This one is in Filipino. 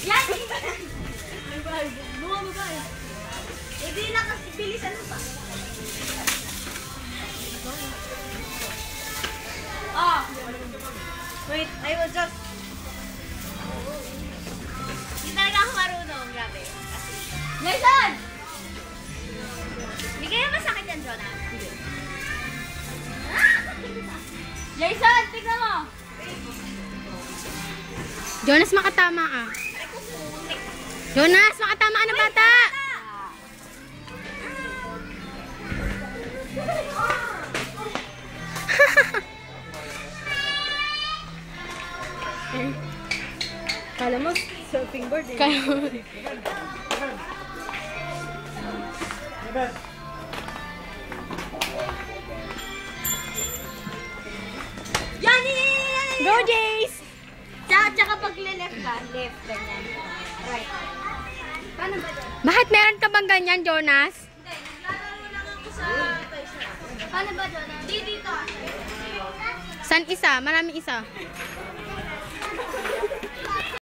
Yan! Bumaba eh. Hindi na kasi bilisan mo pa. Ah! Wait, I will just... Hindi talaga ako marunong. Grabe. Jason! Hindi kaya masakit yan, Jonah? Hindi. Jason, tignan mo! Jonas, makatama ka. Jonas, makatama ka ng bata! Kala mo, surfing board eh. Kaya mo. Yan! Go, Jace! Tsaka pag left ka, left, ganyan. Right. Paano ba doon? Bakit meron ka bang ganyan, Jonas? Hindi, naglalaro lang ako sa toy shop. Paano ba doon? Dito. San isa? Maraming isa.